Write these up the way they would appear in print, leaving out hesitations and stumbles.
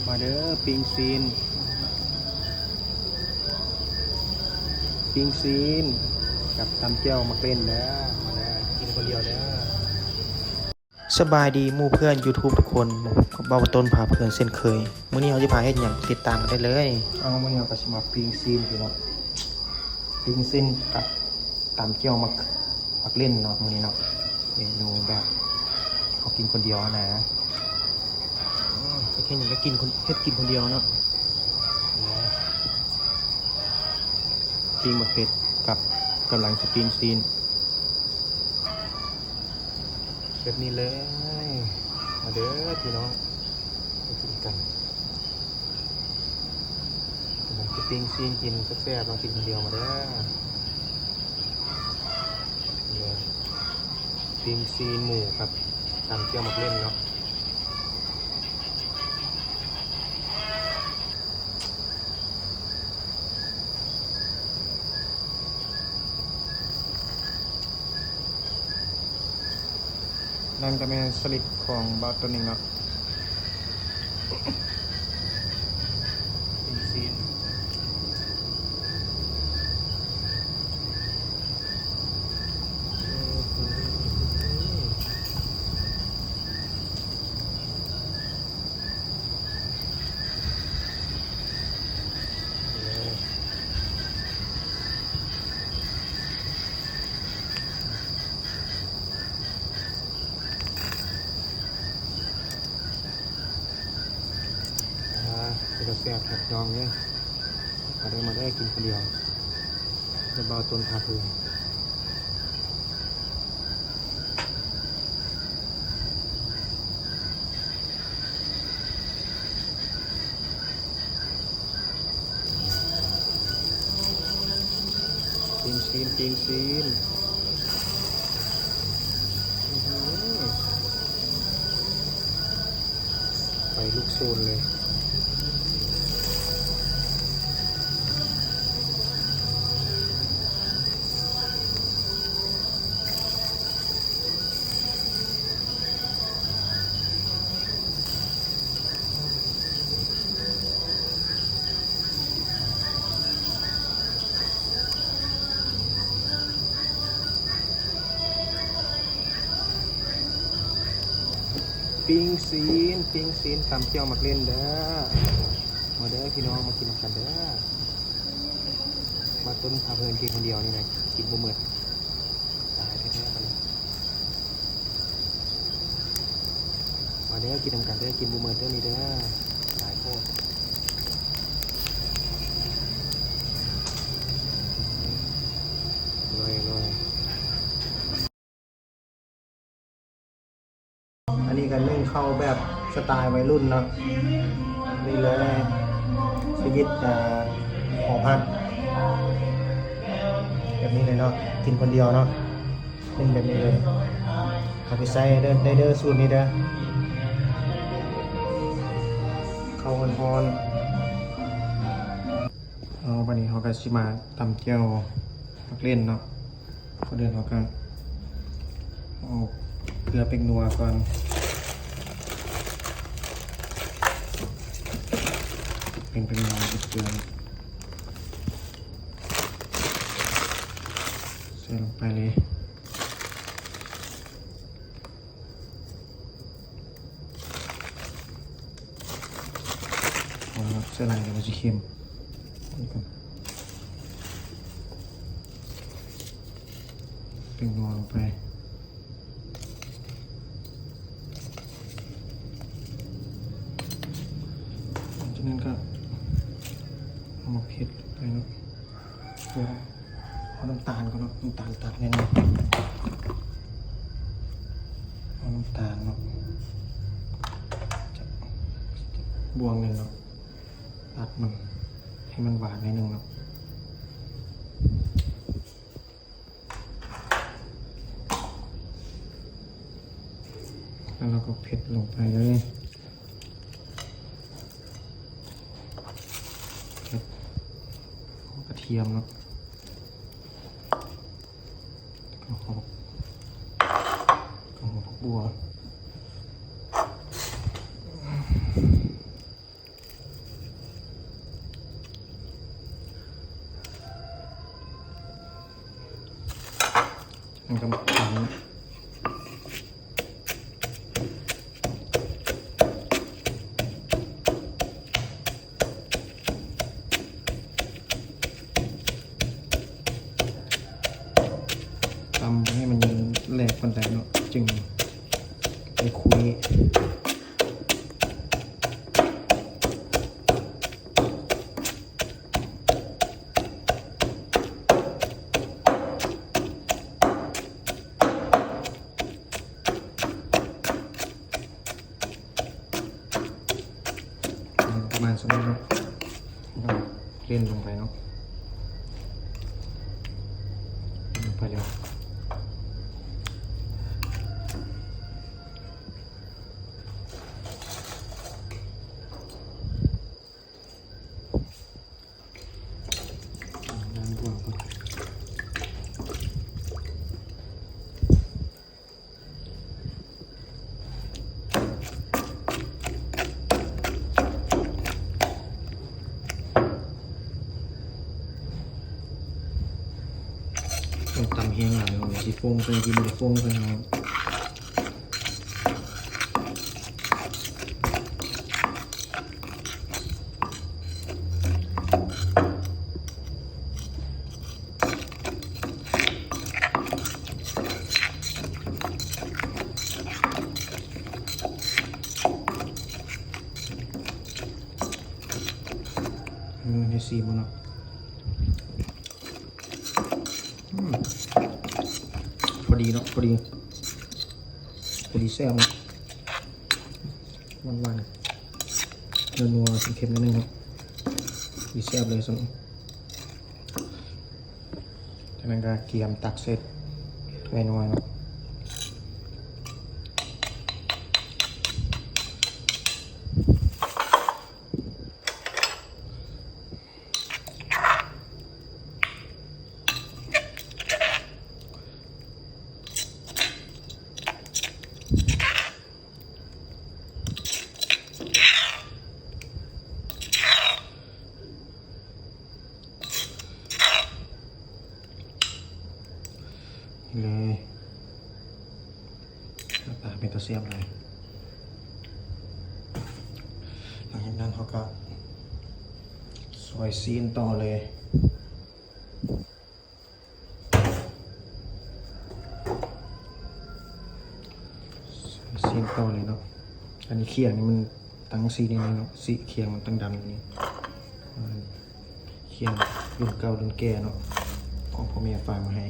มาเด้อปิงซีนกับตำเจ้ามาเล่นแล้วมาแล้วกินคนเดียวแล้วสบายดีหมู่เพื่อน YouTube ทุกคนเบาต้นพาเพื่อนเส้นเคยมื้อนี้เราจะพาเฮ็ดหยังติดตามกันได้เลยเอามื้อนี้เราก็สิมาปิงซีนพี่น้องปิงซีนกับตำเจ้ามาเล่นเนาะมื้อนี้เนาะเมนูแบบเขากินคนเดียวนะแค่นี้ก็กินคนเดียวเนาะปิ้งมะเขือกับกำลังจะปิ้งซีนเสร็จนี้เลยมาเด้อพี่น้องมากินกันกำลังจะปิ้งซีนกินแซ่บๆเรากินคนเดียวมาเด้อปิ้งซีนหมูครับตำเจียวหมักเล่นเนาะนั่นก็เป็นสลิปของบาตัวหนึ่งเนาะเป็นซีนจะแซ่บครับน้องเนี่ยมาได้กินคนเดียวจะเบาต้นพาพื้นปิงซีนไปลูกโซนเลยปิ้งซีนตำเจียวมักเล่นเด้อมาเด้อพี่น้องมากินกันเด้อมาต้นพาเพลินกินคนเดียวนี่นะกินบ่เหมือนตายแท้ๆกันเลยมาเด้อกินกันเด้อกินบ่เหมือนเด้อนี่เด้อตายโคตรเลยอันนี้ก็นึ่งเข้าแบบสไตล์วัยรุ่นเนาะนี่เลยชีวิตหอพักแบบนี้เลยเนาะกินคนเดียวเนาะนึ่งแบบนี้เลยเอาไปใส่ได้เด้อสูตรนี้เด้อเข้าฮอนเอาวันนี้เขาก็ชิมาตำเจียวมักเล่นเนาะก็เดินเขาก็เอาเกลือเป็นนัวก่อนเป็นนัวเกลือใส่ลงไปเลยใส่อะไรเดี๋ยวมันจะเค็มเป็นนัวลงไปจากนั้นก็เอามาเผ็ดไปเนาะเอาน้ำตาลก็เนาะน้ำตาลตัดเนี่ยเนาะเอาน้ำตาลเนาะจะบวงหนึ่งเนาะตัดมันให้มันหวานนิดนึงเนาะแล้วเราก็เผ็ดลงไปเลยกระเทียมเนาะก็หอมผักบัว มันก็ทำให้มันแหลกกันแต่เนาะจึงไปคุยประมาณสมมติเนาะเล่นลงไปเนาะลงไปแล้วตำแห้งหน่อยมันสีฟงไปกินมันฟงไปเนาะในซีมันเนาะพอดีเนาะพอดีแซ่บวันนัวๆเค็มๆนิดนึงครับดีแซ่บเลยสำหรับจากนั้นก็เกี๊ยมตักเสร็จถ้วยนัวเนาะเลยหน้าตาเป็นตะเสียบเลยหลังจากนั้นเขาก็ซอยซีนต่อเลยซีนต่อเลยเนาะอันนี้เคียงนี่มันตั้งซีนี่เนาะซีเคียงมันตั้งดำอย่างนี้เคียงรุ่นเก่ารุ่นแก่เนาะของพ่อแม่ฝากมาให้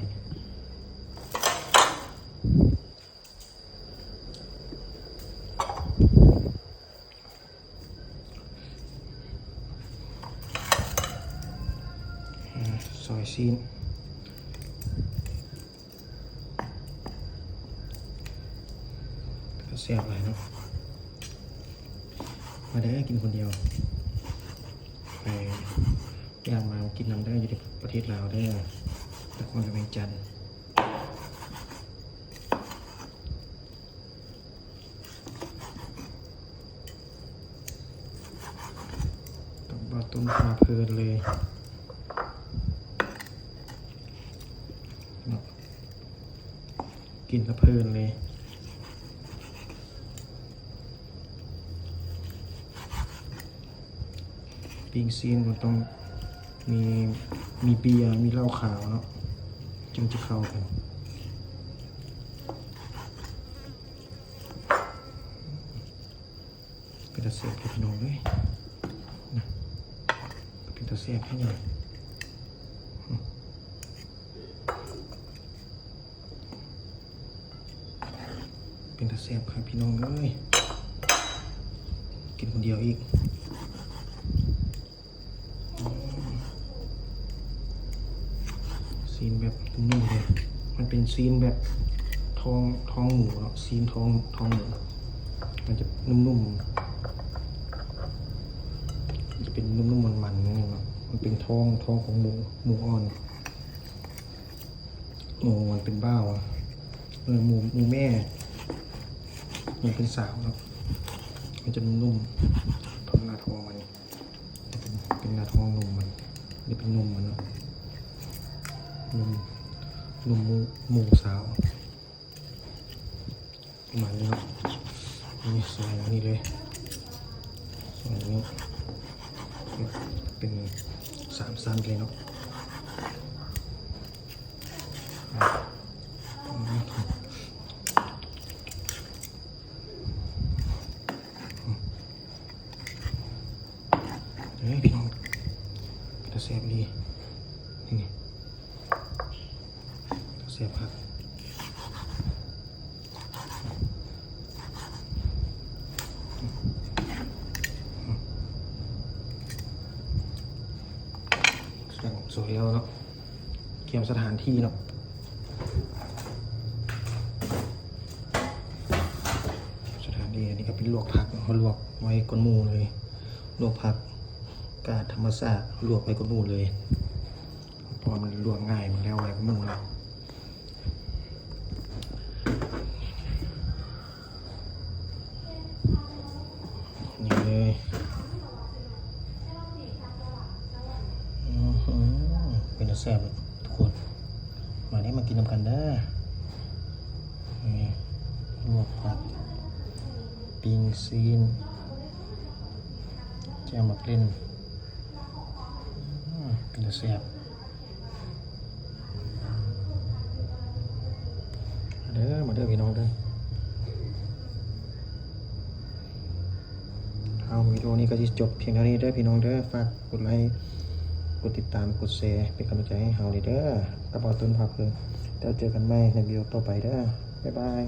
ซอยซีนก็เสียบเลยเนาะมาได้กินคนเดียวไปย่างมากินน้ำได้อยู่ที่ประเทศลาวได้นครเวียงจันทร์ต้องบาต้นพาเพลินเลยกินกระเพลินเลยปิ้งซีนมันต้องมีเบียร์มีเหล้าขาวเนาะจึงจะเข้ากันเป็นตะเสียบพี่น้องเลยนะเป็นตะเสียบให้หน่อยเป็นตะเสียบครับพี่น้องเลยกินคนเดียวอีกซีนแบบนุ่มเลยมันเป็นซีนแบบท้องหมูเนาะซีนท้องหมูมันจะนุ่มๆจะเป็นนุ่มๆมันๆนิดนึงเนาะมันเป็นท้องของหมูอ่อนหมูมันเป็นบ้าวอะหมูแม่มันเป็นสาวเนาะมันจะนุ่มท้องหน้าท้องมันเป็นหน้าท้องนมมันนี่เป็นนมมันเนาะนม หนุ่มหมูสาวประมาณนี้เนาะนี่ซอยนี่เลยซอยนี้เป็น3 สั้นเลยเนาะพี่น้องกระเสียบดีนี่กระเสียบครับสวยแล้วเนาะเกี่ยวสถานที่เนาะสถานที่อันนี้ก็เป็นลวกผักเขาลวกไว้ก้นหมูเลยลวกผักกาดธรรมชาติลวกไว้ก้นหมูเลยเพราะมันลวกง่ายมันแล้วไว้ก้นหมูแล้วนี่เลยเป็นแซ่บทุกคนมานี้มากินน้ำกันได้ลวกผักปิ้งซีนแจ่วมักเล่นเป็นแซ่บเด้อมาเด้อพี่น้องเด้อเอาวิดีโอนี้ก็จะจบเพียงเท่านี้เด้อพี่น้องเด้อฝากกดไลค์กดติดตามกดแชร์เป็นกำลังใจให้เฮาเลยเด้อกระเป๋าต้นผักเลยแล้วเจอกันใหม่ในวิดีโอต่อไปเด้อบ๊ายบาย